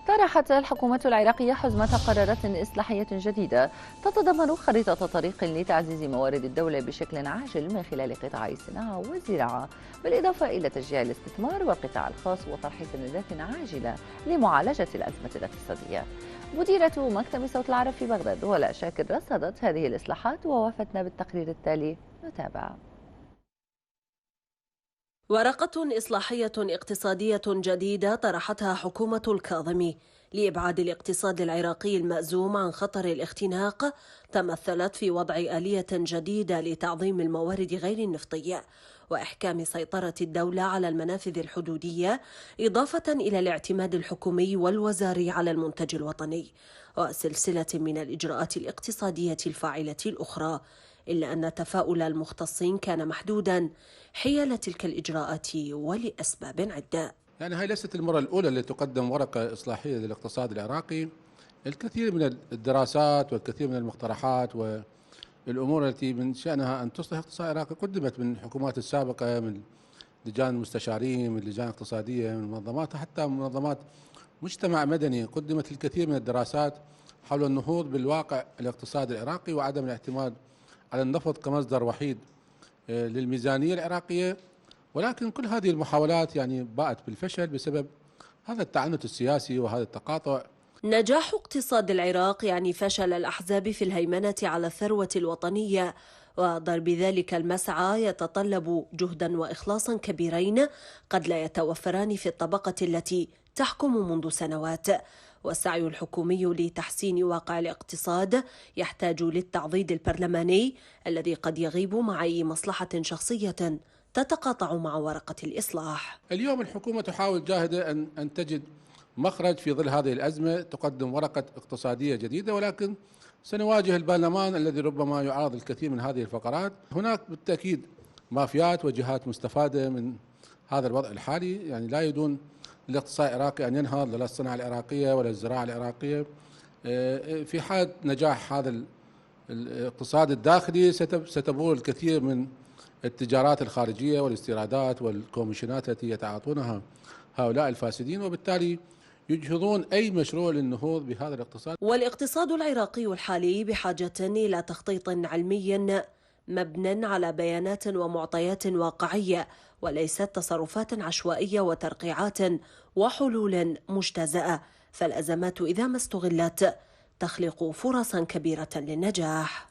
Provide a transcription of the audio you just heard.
طرحت الحكومة العراقية حزمة قرارات إصلاحية جديدة تتضمن خريطة طريق لتعزيز موارد الدولة بشكل عاجل من خلال قطاع الصناعة والزراعة، بالإضافة إلى تشجيع الاستثمار والقطاع الخاص وطرح سندات عاجلة لمعالجة الأزمة الاقتصادية. مديرة مكتب صوت العرب في بغداد ولاء شاكر رصدت هذه الإصلاحات ووافدنا بالتقرير التالي نتابع. ورقة إصلاحية اقتصادية جديدة طرحتها حكومة الكاظمي لإبعاد الاقتصاد العراقي المأزوم عن خطر الاختناق تمثلت في وضع آلية جديدة لتعظيم الموارد غير النفطية وإحكام سيطرة الدولة على المنافذ الحدودية، إضافة إلى الاعتماد الحكومي والوزاري على المنتج الوطني وسلسلة من الإجراءات الاقتصادية الفاعلة الأخرى. إلا أن تفاؤل المختصين كان محدودا حيال تلك الإجراءات ولأسباب عدة. يعني هاي ليست المرة الأولى اللي تقدم ورقة إصلاحية للاقتصاد العراقي. الكثير من الدراسات والكثير من المقترحات والأمور التي من شأنها أن تصلح الاقتصاد العراقي قدمت من الحكومات السابقة، من لجان المستشارين، من لجان اقتصادية، من منظمات، حتى منظمات مجتمع مدني. قدمت الكثير من الدراسات حول النهوض بالواقع الاقتصادي العراقي وعدم الاعتماد على النفط كمصدر وحيد للميزانية العراقية، ولكن كل هذه المحاولات يعني باءت بالفشل بسبب هذا التعنت السياسي وهذا التقاطع. نجاح اقتصاد العراق يعني فشل الأحزاب في الهيمنة على الثروة الوطنية، وضرب ذلك المسعى يتطلب جهدا وإخلاصا كبيرين قد لا يتوفران في الطبقة التي تحكم منذ سنوات. والسعي الحكومي لتحسين واقع الاقتصاد يحتاج للتعضيد البرلماني الذي قد يغيب مع أي مصلحة شخصية تتقاطع مع ورقة الإصلاح. اليوم الحكومة تحاول جاهدة أن تجد مخرج في ظل هذه الأزمة، تقدم ورقة اقتصادية جديدة، ولكن سنواجه البرلمان الذي ربما يعارض الكثير من هذه الفقرات. هناك بالتأكيد مافيات وجهات مستفادة من هذا الوضع الحالي، يعني لا يريدون الاقتصاد العراقي أن ينهض، لا الصناعة العراقية ولا الزراعة العراقية. في حال نجاح هذا الاقتصاد الداخلي ستبور الكثير من التجارات الخارجية والاستيرادات والكوميشنات التي يتعاطونها هؤلاء الفاسدين، وبالتالي يجهضون أي مشروع للنهوض بهذا الاقتصاد. والاقتصاد العراقي الحالي بحاجة إلى تخطيط علمي مبنٍ على بيانات ومعطيات واقعية، وليست تصرفات عشوائية وترقيعات وحلول مجتزأة، فالأزمات إذا ما استغلت تخلق فرصا كبيرة للنجاح.